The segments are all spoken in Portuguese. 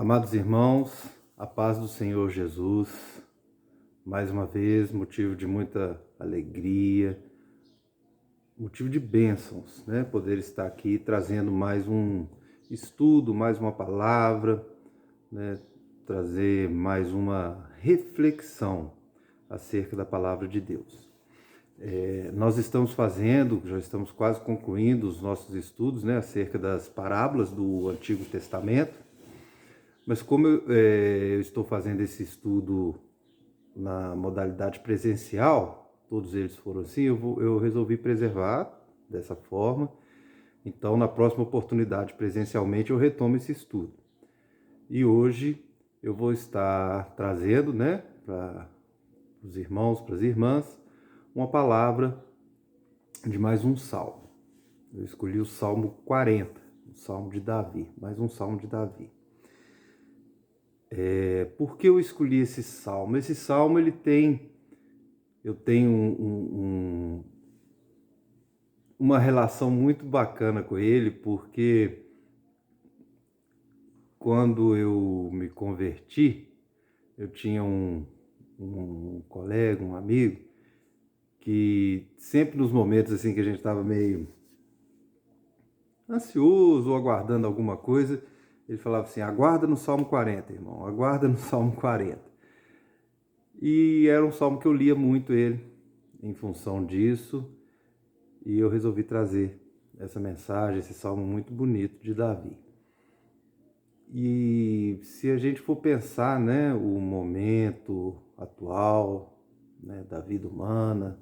Amados irmãos, a paz do Senhor Jesus, mais uma vez, motivo de muita alegria, motivo de bênçãos, né? Poder estar aqui trazendo mais um estudo, mais uma palavra, né? Trazer mais uma reflexão acerca da palavra de Deus. Nós estamos já estamos quase concluindo os nossos estudos, né? Acerca das parábolas do Antigo Testamento. Mas como eu estou fazendo esse estudo na modalidade presencial, todos eles foram assim, eu resolvi preservar dessa forma. Então, na próxima oportunidade, presencialmente, eu retomo esse estudo. E hoje eu vou estar trazendo, né, para os irmãos, para as irmãs, uma palavra de mais um salmo. Eu escolhi o Salmo 40, o Salmo de Davi, mais um Salmo de Davi. Por que eu escolhi esse salmo? Esse salmo eu tenho uma relação muito bacana com ele, porque quando eu me converti, eu tinha um colega, um amigo, que sempre nos momentos assim que a gente estava meio ansioso ou aguardando alguma coisa, ele falava assim: aguarda no Salmo 40, irmão, aguarda no Salmo 40. E era um salmo que eu lia muito ele em função disso, e eu resolvi trazer essa mensagem, esse salmo muito bonito de Davi. E se a gente for pensar, né, o momento atual, né, da vida humana,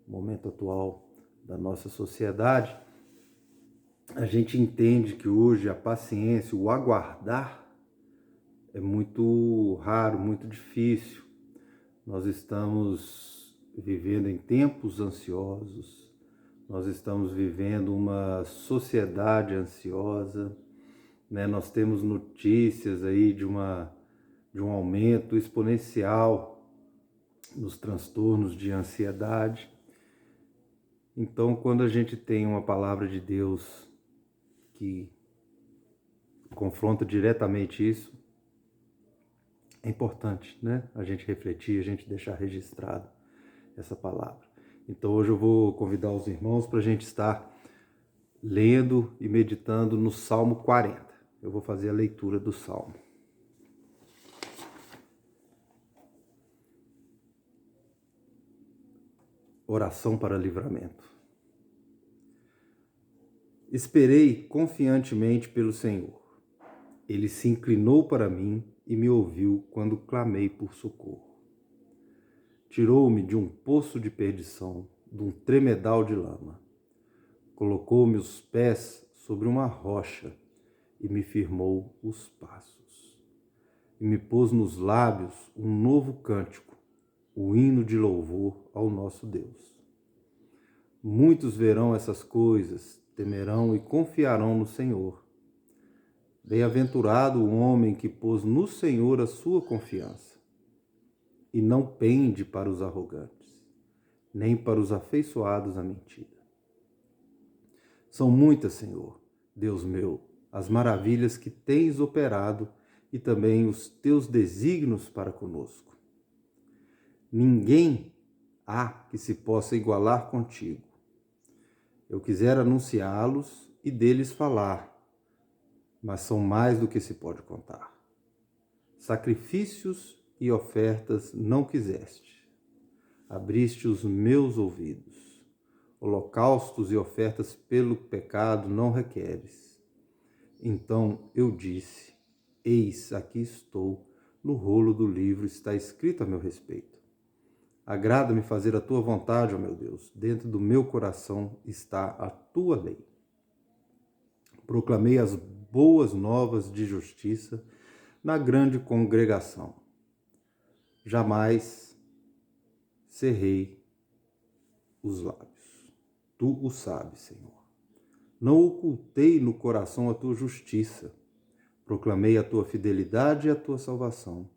o momento atual da nossa sociedade, a gente entende que hoje a paciência, o aguardar é muito raro, muito difícil. Nós estamos vivendo em tempos ansiosos, nós estamos vivendo uma sociedade ansiosa, né? Nós temos notícias aí de um aumento exponencial nos transtornos de ansiedade. Então, quando a gente tem uma palavra de Deus que confronta diretamente isso, é importante, né? A gente refletir, a gente deixar registrado essa palavra. Então hoje eu vou convidar os irmãos para a gente estar lendo e meditando no Salmo 40. Eu vou fazer a leitura do Salmo. Oração para livramento. Esperei confiantemente pelo Senhor. Ele se inclinou para mim e me ouviu quando clamei por socorro. Tirou-me de um poço de perdição, de um tremedal de lama. Colocou-me os pés sobre uma rocha e me firmou os passos. E me pôs nos lábios um novo cântico, o hino de louvor ao nosso Deus. Muitos verão essas coisas, temerão e confiarão no Senhor. Bem-aventurado o homem que pôs no Senhor a sua confiança e não pende para os arrogantes, nem para os afeiçoados à mentira. São muitas, Senhor, Deus meu, as maravilhas que tens operado e também os teus desígnios para conosco. Ninguém há que se possa igualar contigo. Eu quisera anunciá-los e deles falar, mas são mais do que se pode contar. Sacrifícios e ofertas não quiseste. Abriste os meus ouvidos. Holocaustos e ofertas pelo pecado não requeres. Então eu disse: eis, aqui estou, no rolo do livro está escrito a meu respeito. Agrada-me fazer a tua vontade, ó meu Deus, dentro do meu coração está a tua lei. Proclamei as boas novas de justiça na grande congregação. Jamais cerrei os lábios. Tu o sabes, Senhor. Não ocultei no coração a tua justiça. Proclamei a tua fidelidade e a tua salvação.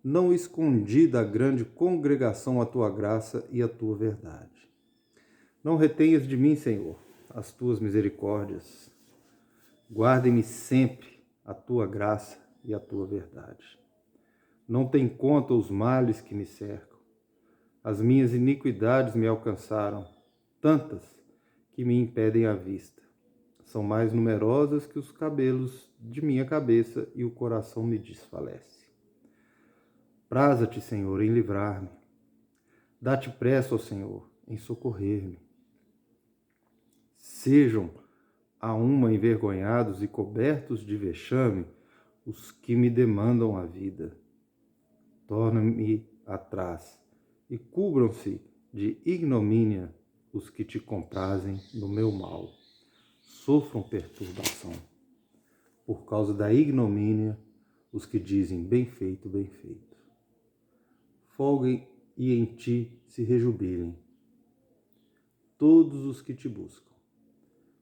Não escondi da grande congregação a tua graça e a tua verdade. Não retenhas de mim, Senhor, as tuas misericórdias. Guarde-me sempre a tua graça e a tua verdade. Não tem conta os males que me cercam. As minhas iniquidades me alcançaram, tantas que me impedem a vista. São mais numerosas que os cabelos de minha cabeça e o coração me desfalece. Praza-te, Senhor, em livrar-me. Dá-te pressa, ó Senhor, em socorrer-me. Sejam a uma envergonhados e cobertos de vexame os que me demandam a vida. Torna-me atrás e cubram-se de ignomínia os que te comprazem no meu mal. Sofram perturbação. Por causa da ignomínia, os que dizem bem feito, bem feito. Folguem e em ti se rejubilem todos os que te buscam.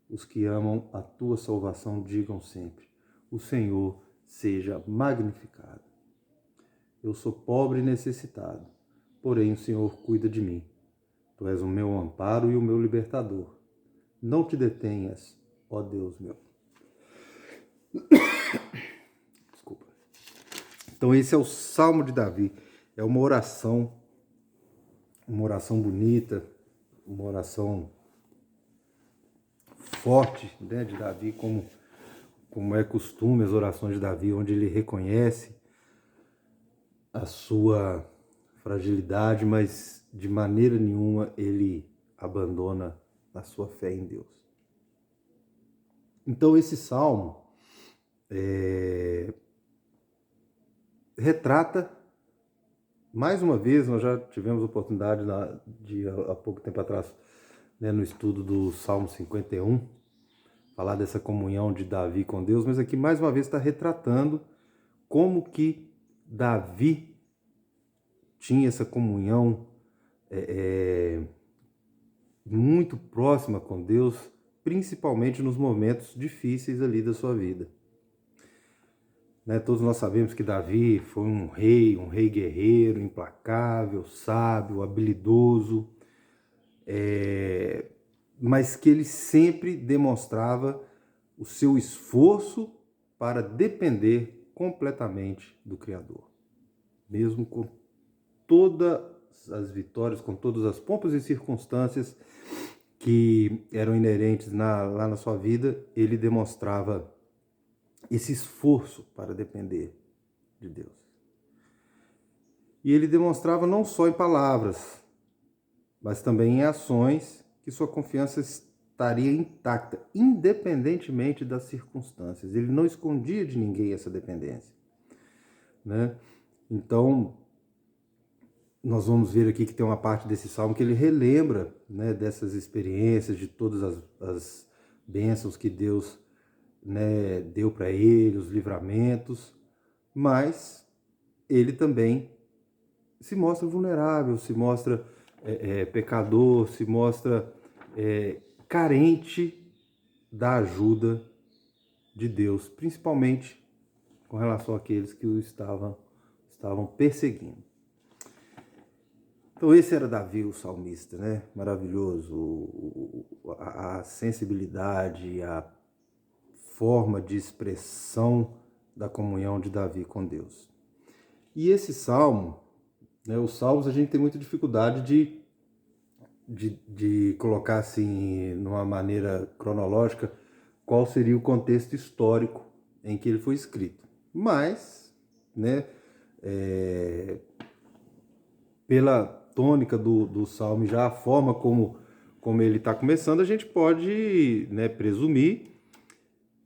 Os que amam a tua salvação digam sempre: o Senhor seja magnificado. Eu sou pobre e necessitado, porém o Senhor cuida de mim. Tu és o meu amparo e o meu libertador. Não te detenhas, ó Deus meu. Desculpa. Então esse é o Salmo de Davi. É uma oração bonita, uma oração forte, né, de Davi, como é costume as orações de Davi, onde ele reconhece a sua fragilidade, mas de maneira nenhuma ele abandona a sua fé em Deus. Então esse salmo retrata, mais uma vez, nós já tivemos a oportunidade de há pouco tempo atrás, né, no estudo do Salmo 51, falar dessa comunhão de Davi com Deus, mas aqui mais uma vez está retratando como que Davi tinha essa comunhão muito próxima com Deus, principalmente nos momentos difíceis ali da sua vida. Né, todos nós sabemos que Davi foi um rei guerreiro, implacável, sábio, habilidoso, mas que ele sempre demonstrava o seu esforço para depender completamente do Criador. Mesmo com todas as vitórias, com todas as pompas e circunstâncias que eram inerentes lá na sua vida, ele demonstrava esse esforço para depender de Deus. E ele demonstrava não só em palavras, mas também em ações, que sua confiança estaria intacta, independentemente das circunstâncias. Ele não escondia de ninguém essa dependência, né? Então, nós vamos ver aqui que tem uma parte desse salmo que ele relembra, né, dessas experiências, de todas as bênçãos que Deus, né, deu para ele, os livramentos, mas ele também se mostra vulnerável, se mostra pecador, se mostra carente da ajuda de Deus, principalmente com relação àqueles que o estavam perseguindo. Então esse era Davi, o salmista, né? Maravilhoso, a sensibilidade, a forma de expressão da comunhão de Davi com Deus. E esse salmo, né, os salmos a gente tem muita dificuldade de colocar assim, numa maneira cronológica, qual seria o contexto histórico em que ele foi escrito. Mas, né, pela tônica do salmo, já a forma como ele está começando, a gente pode, né, presumir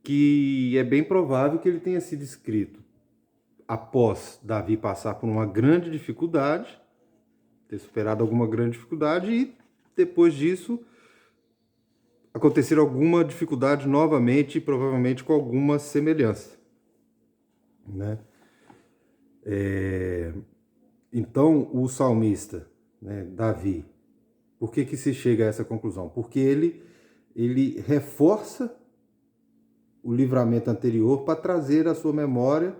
que é bem provável que ele tenha sido escrito após Davi passar por uma grande dificuldade, ter superado alguma grande dificuldade, e depois disso acontecer alguma dificuldade novamente, provavelmente com alguma semelhança, né? Então, o salmista, né, Davi, por que se chega a essa conclusão? Porque ele reforça o livramento anterior para trazer à sua memória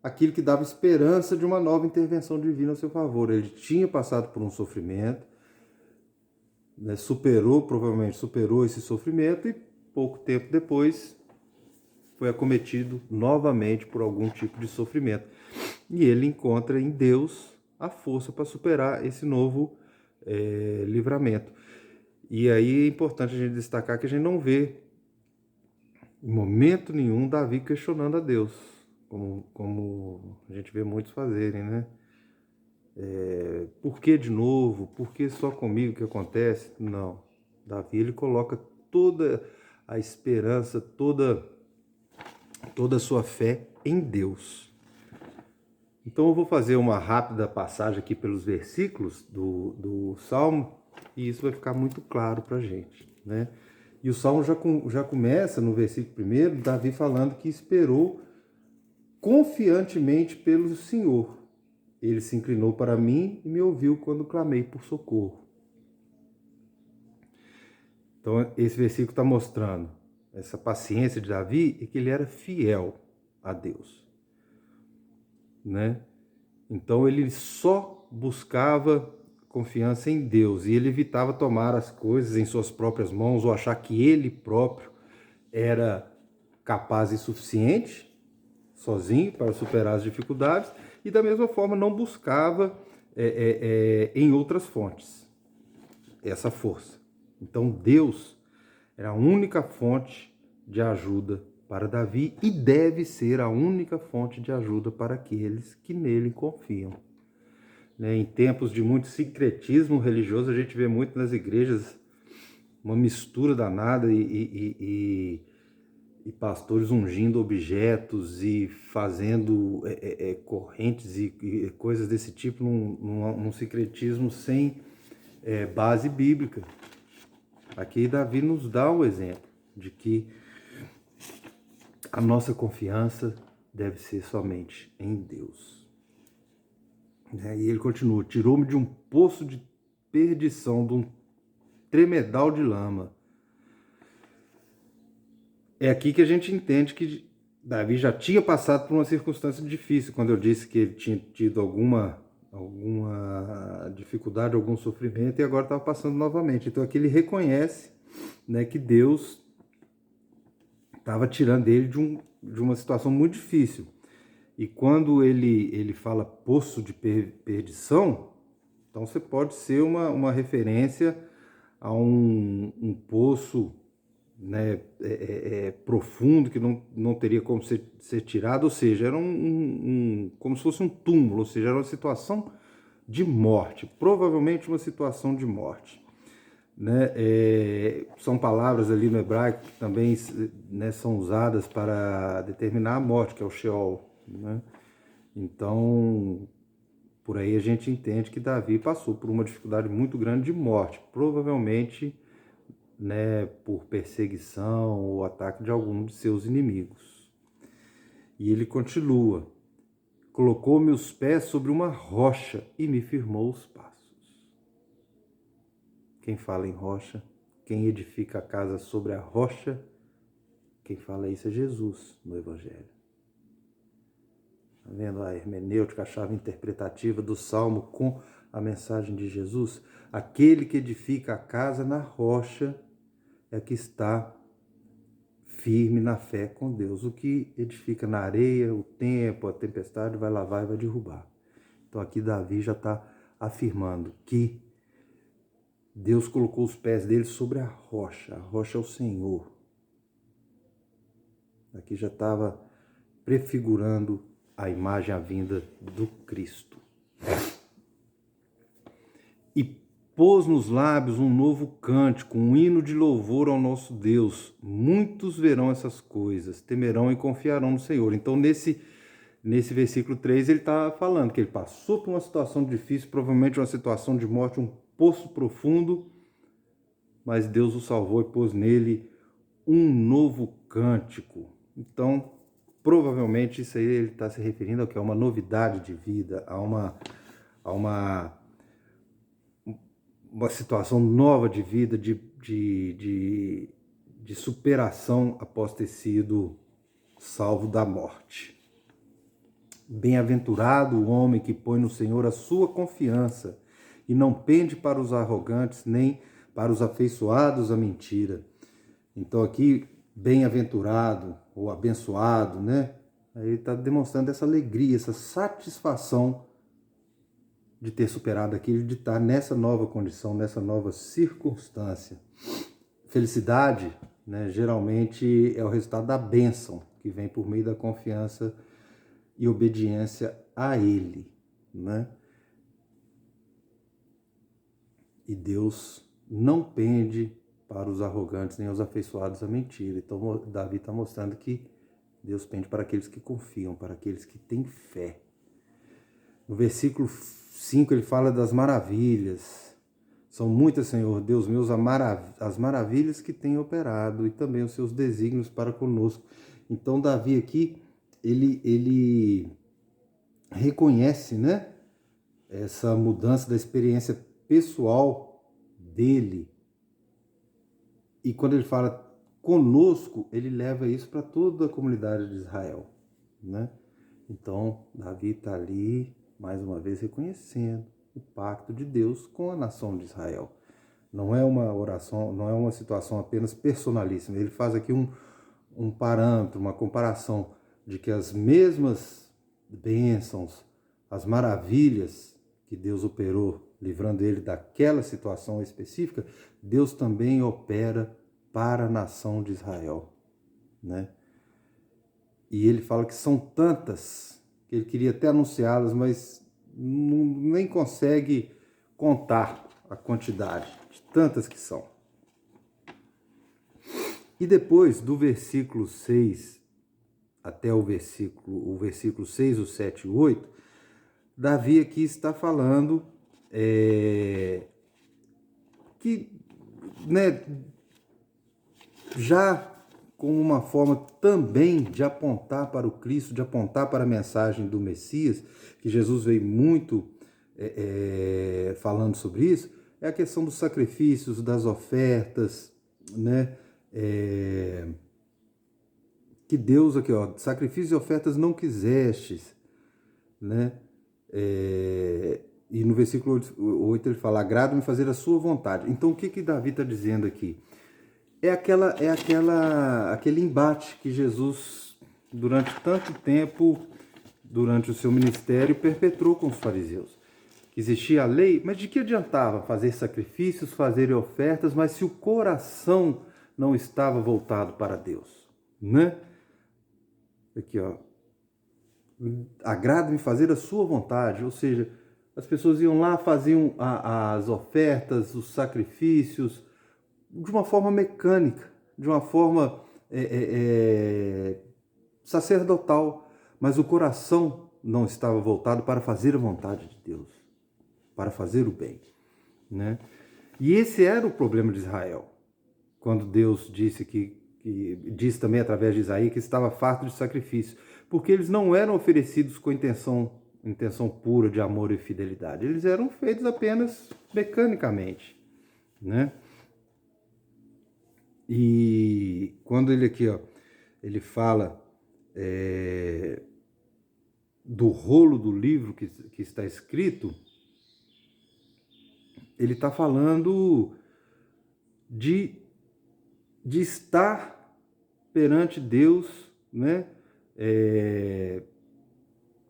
aquilo que dava esperança de uma nova intervenção divina a seu favor. Ele tinha passado por um sofrimento, né, provavelmente superou esse sofrimento, e pouco tempo depois foi acometido novamente por algum tipo de sofrimento. E ele encontra em Deus a força para superar esse novo livramento. E aí é importante a gente destacar que a gente não vê em momento nenhum Davi questionando a Deus, como a gente vê muitos fazerem, né? Por que de novo? Por que só comigo que acontece? Não. Davi, ele coloca toda a esperança, toda a sua fé em Deus. Então eu vou fazer uma rápida passagem aqui pelos versículos do Salmo, e isso vai ficar muito claro para a gente, né? E o Salmo já começa no versículo 1, Davi falando que esperou confiantemente pelo Senhor. Ele se inclinou para mim e me ouviu quando clamei por socorro. Então esse versículo está mostrando essa paciência de Davi e que ele era fiel a Deus, né? Então ele só buscava confiança em Deus e ele evitava tomar as coisas em suas próprias mãos ou achar que ele próprio era capaz e suficiente sozinho para superar as dificuldades, e da mesma forma não buscava em outras fontes essa força. Então Deus era a única fonte de ajuda para Davi e deve ser a única fonte de ajuda para aqueles que nele confiam. Em tempos de muito sincretismo religioso, a gente vê muito nas igrejas uma mistura danada e pastores ungindo objetos e fazendo correntes e coisas desse tipo num sincretismo sem base bíblica. Aqui Davi nos dá um exemplo de que a nossa confiança deve ser somente em Deus. E ele continua: tirou-me de um poço de perdição, de um tremedal de lama. É aqui que a gente entende que Davi já tinha passado por uma circunstância difícil, quando eu disse que ele tinha tido alguma dificuldade, algum sofrimento, e agora estava passando novamente. Então aqui ele reconhece, né, que Deus estava tirando ele de uma situação muito difícil. E quando ele fala poço de perdição, então você pode ser uma referência a um poço, né, profundo, que não teria como ser tirado, ou seja, era como se fosse um túmulo, ou seja, era uma situação de morte, provavelmente uma situação de morte. Né? São palavras ali no hebraico que também, né, são usadas para determinar a morte, que é o Sheol. Né? Então, por aí a gente entende que Davi passou por uma dificuldade muito grande de morte, provavelmente, né, por perseguição ou ataque de algum de seus inimigos. E ele continua: colocou meus pés sobre uma rocha e me firmou os passos. Quem fala em rocha, quem edifica a casa sobre a rocha, quem fala isso é Jesus no Evangelho. Está vendo a hermenêutica, a chave interpretativa do Salmo com a mensagem de Jesus? Aquele que edifica a casa na rocha é que está firme na fé com Deus. O que edifica na areia, o tempo, a tempestade, vai lavar e vai derrubar. Então aqui Davi já está afirmando que Deus colocou os pés dele sobre a rocha é o Senhor. Aqui já estava prefigurando a imagem, a vinda do Cristo. E pôs nos lábios um novo cântico, um hino de louvor ao nosso Deus. Muitos verão essas coisas, temerão e confiarão no Senhor. Então, nesse versículo 3, ele está falando que ele passou por uma situação difícil, provavelmente uma situação de morte, um poço profundo, mas Deus o salvou e pôs nele um novo cântico. Então, provavelmente isso aí ele está se referindo ao que é uma novidade de vida, a uma situação nova de vida, de superação após ter sido salvo da morte. Bem-aventurado o homem que põe no Senhor a sua confiança e não pende para os arrogantes nem para os afeiçoados à mentira. Então aqui bem-aventurado ou abençoado, né? Aí ele está demonstrando essa alegria, essa satisfação de ter superado aquilo, de estar nessa nova condição, nessa nova circunstância. Felicidade, né, geralmente é o resultado da bênção, que vem por meio da confiança e obediência a Ele, né? E Deus não pende para os arrogantes nem os afeiçoados à mentira. Então Davi está mostrando que Deus pende para aqueles que confiam, para aqueles que têm fé. No versículo 5 ele fala das maravilhas. São muitas, Senhor Deus meu, as maravilhas que tem operado e também os seus desígnios para conosco. Então Davi aqui, ele reconhece, né, essa mudança da experiência pessoal dele. E quando ele fala conosco, ele leva isso para toda a comunidade de Israel, né? Então, Davi está ali, mais uma vez, reconhecendo o pacto de Deus com a nação de Israel. Não é uma oração, não é uma situação apenas personalíssima. Ele faz aqui um parâmetro, uma comparação de que as mesmas bênçãos, as maravilhas que Deus operou, livrando ele daquela situação específica, Deus também opera para a nação de Israel, né? E ele fala que são tantas, que ele queria até anunciá-las, mas nem consegue contar a quantidade de tantas que são. E depois do versículo 6 até o versículo 6, o 7 e o 8, Davi aqui está falando que, né, já com uma forma também de apontar para o Cristo, de apontar para a mensagem do Messias, que Jesus veio muito falando sobre isso, é a questão dos sacrifícios, das ofertas, né? Que Deus aqui, ó, sacrifícios e ofertas não quisestes, né? E no versículo 8 ele fala, agrada-me fazer a sua vontade. Então o que Davi está dizendo aqui? É aquele embate que Jesus, durante tanto tempo, durante o seu ministério, perpetrou com os fariseus. Que existia a lei, mas de que adiantava fazer sacrifícios, fazer ofertas, mas se o coração não estava voltado para Deus, né? Aqui, ó, agrada-me fazer a sua vontade, ou seja, as pessoas iam lá, faziam as ofertas, os sacrifícios, de uma forma mecânica, de uma forma sacerdotal, mas o coração não estava voltado para fazer a vontade de Deus, para fazer o bem, né? E esse era o problema de Israel, quando Deus disse disse também através de Isaías que estava farto de sacrifício, porque eles não eram oferecidos com intenção pura de amor e fidelidade, eles eram feitos apenas mecanicamente, né? E quando ele aqui, ó, ele fala do rolo do livro que está escrito, ele está falando de estar perante Deus, né,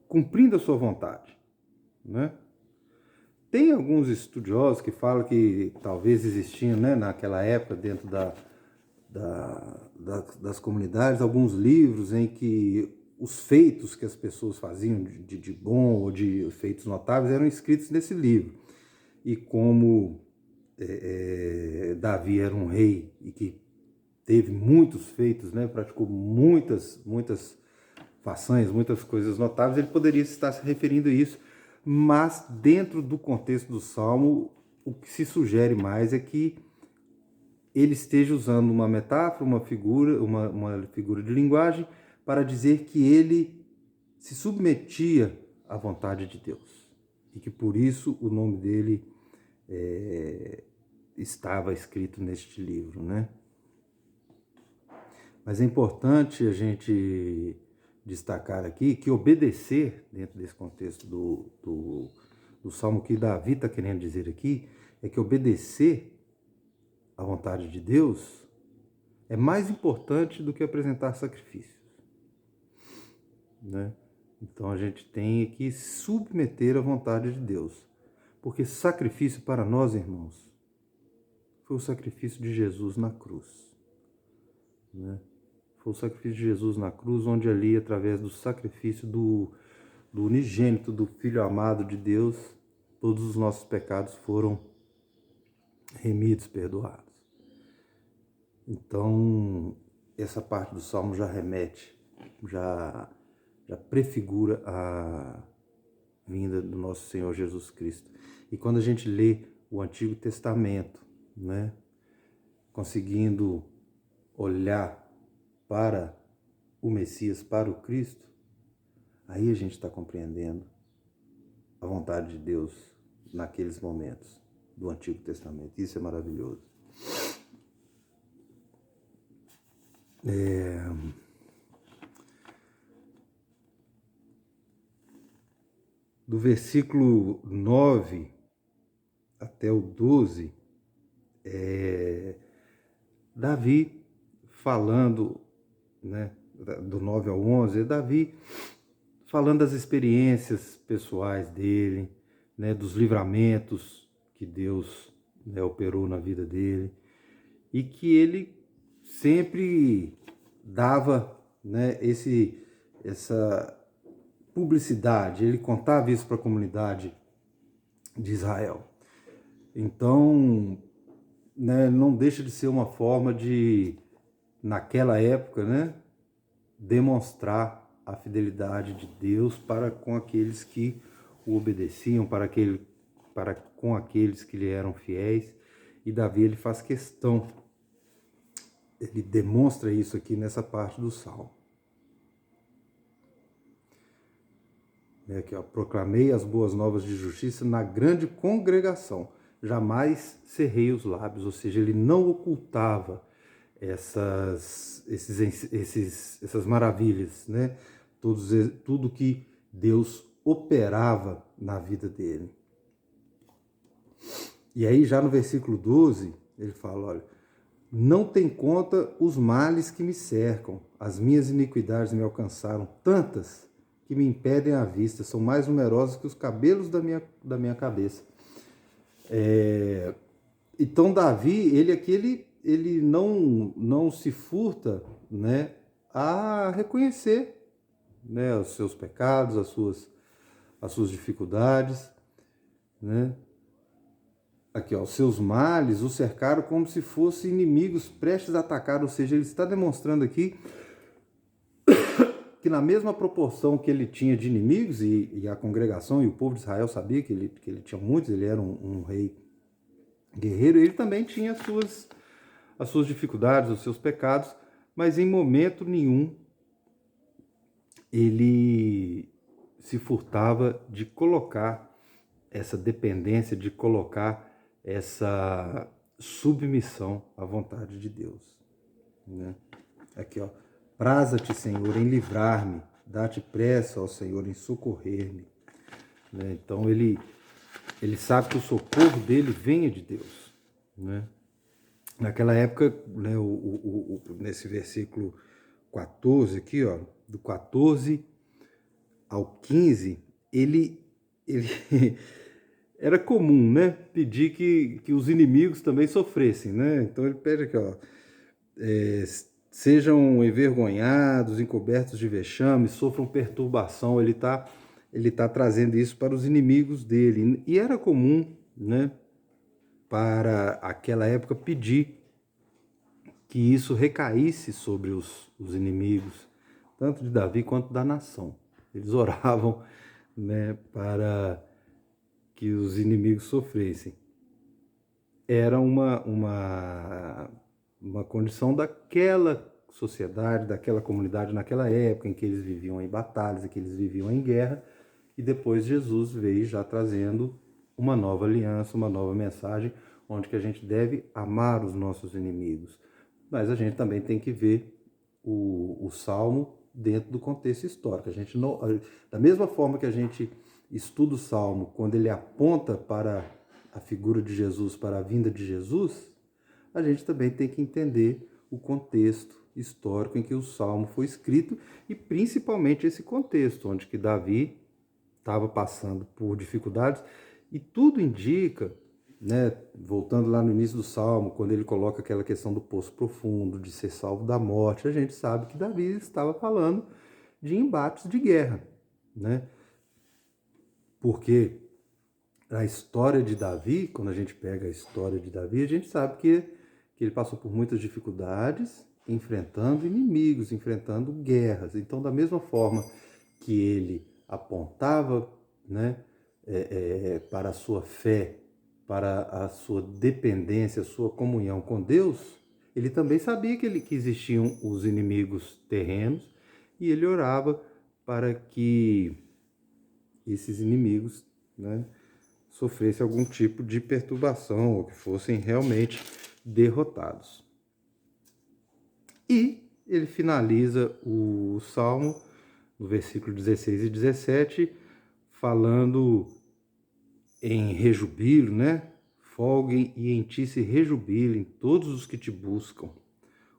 cumprindo a sua vontade, né? Tem alguns estudiosos que falam que talvez existiam, né, naquela época, dentro das comunidades, alguns livros em que os feitos que as pessoas faziam de bom ou de feitos notáveis eram escritos nesse livro. E como Davi era um rei e que teve muitos feitos, né, praticou muitas façanhas, muitas coisas notáveis, ele poderia estar se referindo a isso, mas dentro do contexto do Salmo, o que se sugere mais é que ele esteja usando uma metáfora, uma figura de linguagem, para dizer que ele se submetia à vontade de Deus. E que por isso o nome dele estava escrito neste livro, né? Mas é importante a gente destacar aqui que obedecer, dentro desse contexto do Salmo que Davi está querendo dizer aqui, é que obedecer à vontade de Deus é mais importante do que apresentar sacrifícios, né? Então a gente tem que submeter à vontade de Deus, porque sacrifício para nós, irmãos, foi o sacrifício de Jesus na cruz, né? Foi o sacrifício de Jesus na cruz, onde ali, através do sacrifício do unigênito, do Filho amado de Deus, todos os nossos pecados foram remidos, perdoados. Então, essa parte do Salmo já remete, já prefigura a vinda do nosso Senhor Jesus Cristo. E quando a gente lê o Antigo Testamento, né, conseguindo olhar para o Messias, para o Cristo, aí a gente está compreendendo a vontade de Deus naqueles momentos do Antigo Testamento. Isso é maravilhoso. Do versículo 9 até o 12, Davi falando, né, do 9 ao 11, Davi falando das experiências pessoais dele, né, dos livramentos que Deus, né, operou na vida dele, e que ele sempre dava, né, essa publicidade, ele contava isso para a comunidade de Israel. Então, né, não deixa de ser uma forma de, naquela época, né, demonstrar a fidelidade de Deus para com aqueles que o obedeciam, para com aqueles que lhe eram fiéis. E Davi, ele faz questão, ele demonstra isso aqui nessa parte do Salmo. Aqui, ó, proclamei as boas novas de justiça na grande congregação, jamais cerrei os lábios, ou seja, ele não ocultava essas maravilhas, né? Tudo que Deus operava na vida dele. E aí já no versículo 12, ele fala, olha, não tem conta os males que me cercam, as minhas iniquidades me alcançaram, tantas que me impedem a vista, são mais numerosas que os cabelos da minha cabeça. Então Davi, ele não se furta, né, a reconhecer, né, os seus pecados, as suas dificuldades, né? Aqui, ó, os seus males o cercaram como se fossem inimigos prestes a atacar, ou seja, ele está demonstrando aqui que na mesma proporção que ele tinha de inimigos, e a congregação e o povo de Israel sabia que ele tinha muitos, ele era um rei guerreiro, ele também tinha as suas dificuldades, os seus pecados, mas em momento nenhum ele se furtava de colocar essa dependência, de colocar essa submissão à vontade de Deus, né? Aqui, ó, praza-te, Senhor, em livrar-me, dá-te pressa, ó Senhor, em socorrer-me, né? Então ele sabe que o socorro dele venha de Deus, né? Naquela época, né, nesse versículo 14 aqui, ó, do 14 ao 15, ele era comum, né, pedir que os inimigos também sofressem, né? Então ele pede aqui, ó, sejam envergonhados, encobertos de vexame, sofram perturbação. Ele tá trazendo isso para os inimigos dele. E era comum, né, para aquela época pedir que isso recaísse sobre os inimigos, tanto de Davi quanto da nação. Eles oravam, né, para que os inimigos sofressem. Era uma condição daquela sociedade, daquela comunidade naquela época, em que eles viviam em batalhas, em que eles viviam em guerra, e depois Jesus veio já trazendo uma nova aliança, uma nova mensagem, onde que a gente deve amar os nossos inimigos. Mas a gente também tem que ver o Salmo dentro do contexto histórico. A gente não, da mesma forma que a gente estuda o Salmo quando ele aponta para a figura de Jesus, para a vinda de Jesus, a gente também tem que entender o contexto histórico em que o Salmo foi escrito e principalmente esse contexto onde que Davi estava passando por dificuldades e tudo indica, né, voltando lá no início do Salmo, quando ele coloca aquela questão do poço profundo, de ser salvo da morte, a gente sabe que Davi estava falando de embates de guerra, né? Porque a história de Davi, quando a gente pega a história de Davi, a gente sabe que ele passou por muitas dificuldades, enfrentando inimigos, enfrentando guerras. Então, da mesma forma que ele apontava, né, para a sua fé, para a sua dependência, a sua comunhão com Deus, ele também sabia que existiam os inimigos terrenos e ele orava para que esses inimigos, né, sofressem algum tipo de perturbação ou que fossem realmente derrotados. E ele finaliza o Salmo, no versículo 16 e 17, falando em rejubilo, né? Folguem e em ti se rejubilem todos os que te buscam,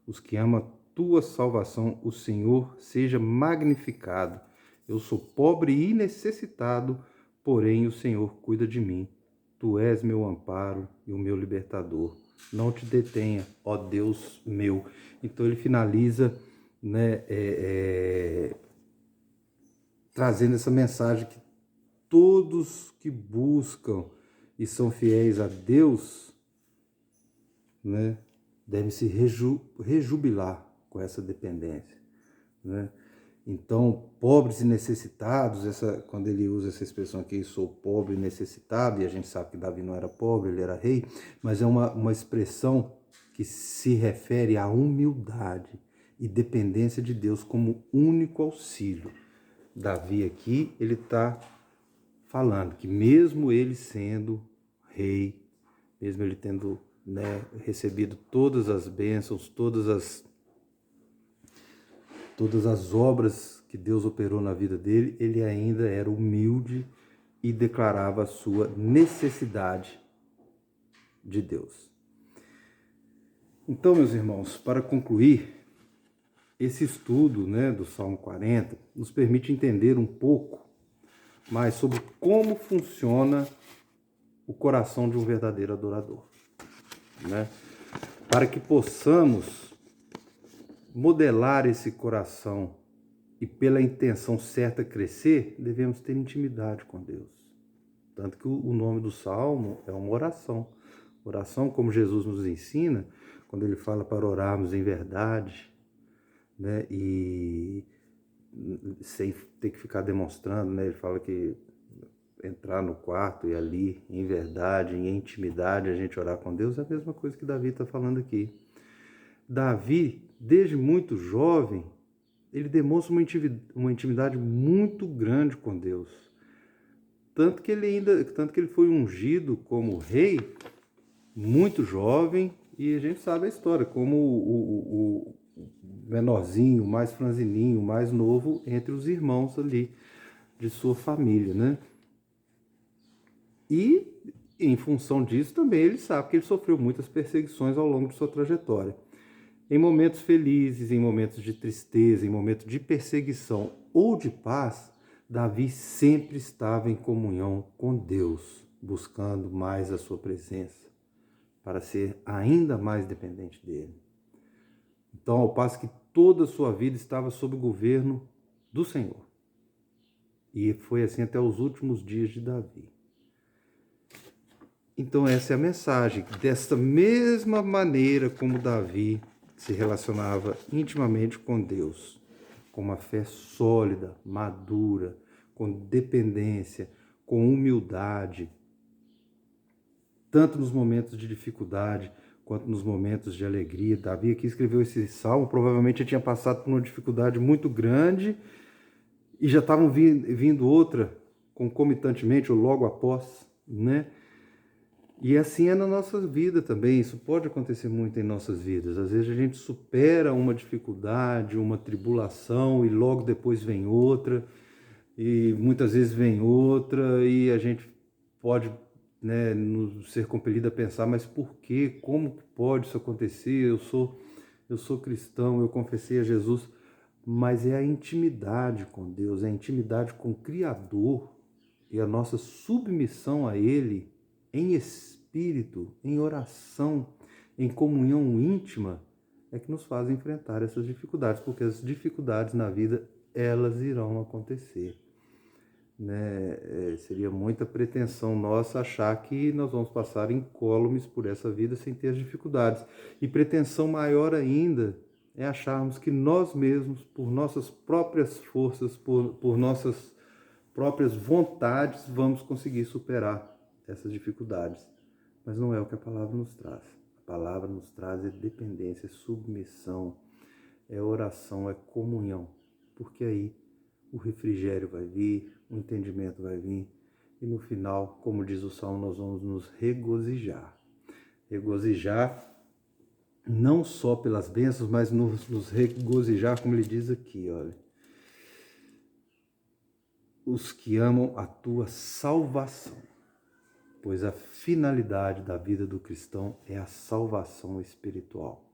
os que amam a tua salvação, o Senhor seja magnificado. Eu sou pobre e necessitado, porém o Senhor cuida de mim. Tu és meu amparo e o meu libertador. Não te detenha, ó Deus meu. Então ele finaliza, né, trazendo essa mensagem que todos que buscam e são fiéis a Deus, né, devem se rejubilar com essa dependência, né? Então, pobres e necessitados, quando ele usa essa expressão aqui, sou pobre e necessitado, e a gente sabe que Davi não era pobre, ele era rei, mas é uma expressão que se refere à humildade e dependência de Deus como único auxílio. Davi aqui, ele está falando que mesmo ele sendo rei, mesmo ele tendo, né, recebido todas as bênçãos, todas as obras que Deus operou na vida dele, ele ainda era humilde e declarava a sua necessidade de Deus. Então, meus irmãos, para concluir, esse estudo, né, do Salmo 40 nos permite entender um pouco mais sobre como funciona o coração de um verdadeiro adorador, né? Para que possamos modelar esse coração e pela intenção certa crescer, devemos ter intimidade com Deus. Tanto que o nome do Salmo é uma oração. Oração, como Jesus nos ensina, quando ele fala para orarmos em verdade, né, e sem ter que ficar demonstrando, né, ele fala que entrar no quarto e ali, em verdade, em intimidade, a gente orar com Deus, é a mesma coisa que Davi está falando aqui. Davi, desde muito jovem, ele demonstra uma intimidade muito grande com Deus. Tanto que ele foi ungido como rei muito jovem, e a gente sabe a história, como o menorzinho, mais franzininho, mais novo entre os irmãos ali de sua família, né? E em função disso também ele sabe que ele sofreu muitas perseguições ao longo de sua trajetória. Em momentos felizes, em momentos de tristeza, em momentos de perseguição ou de paz, Davi sempre estava em comunhão com Deus, buscando mais a sua presença, para ser ainda mais dependente dele. Então, ao passo que toda a sua vida estava sob o governo do Senhor. E foi assim até os últimos dias de Davi. Então essa é a mensagem. Desta mesma maneira como Davi se relacionava intimamente com Deus, com uma fé sólida, madura, com dependência, com humildade, tanto nos momentos de dificuldade quanto nos momentos de alegria. Davi aqui escreveu esse salmo, provavelmente tinha passado por uma dificuldade muito grande e já estavam vindo outra concomitantemente ou logo após, né? E assim é na nossa vida também, isso pode acontecer muito em nossas vidas. Às vezes a gente supera uma dificuldade, uma tribulação e logo depois vem outra, e muitas vezes vem outra, e a gente pode, né, ser compelido a pensar, mas por quê? Como pode isso acontecer? Eu eu sou cristão, eu confessei a Jesus, mas é a intimidade com Deus, é a intimidade com o Criador e a nossa submissão a Ele em espírito, em oração, em comunhão íntima, é que nos faz enfrentar essas dificuldades, porque as dificuldades na vida, elas irão acontecer. Né? Seria muita pretensão nossa achar que nós vamos passar incólumes por essa vida sem ter as dificuldades. E pretensão maior ainda é acharmos que nós mesmos, por nossas próprias forças, por nossas próprias vontades, vamos conseguir superar essas dificuldades. Mas não é o que a palavra nos traz. A palavra nos traz dependência, submissão, é oração, é comunhão. Porque aí o refrigério vai vir, o entendimento vai vir, e no final, como diz o Salmo, nós vamos nos regozijar. Regozijar não só pelas bênçãos, mas nos regozijar, como ele diz aqui, olha. Os que amam a tua salvação, pois a finalidade da vida do cristão é a salvação espiritual.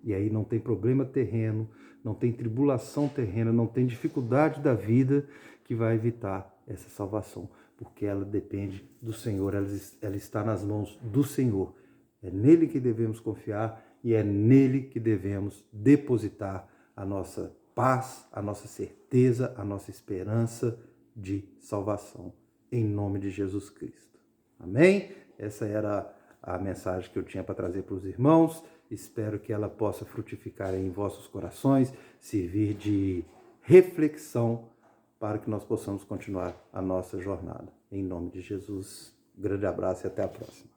E aí não tem problema terreno, não tem tribulação terrena, não tem dificuldade da vida que vai evitar essa salvação, porque ela depende do Senhor, ela está nas mãos do Senhor. É nele que devemos confiar e é nele que devemos depositar a nossa paz, a nossa certeza, a nossa esperança de salvação, em nome de Jesus Cristo. Amém? Essa era a mensagem que eu tinha para trazer para os irmãos. Espero que ela possa frutificar em vossos corações, servir de reflexão para que nós possamos continuar a nossa jornada. Em nome de Jesus, grande abraço e até a próxima.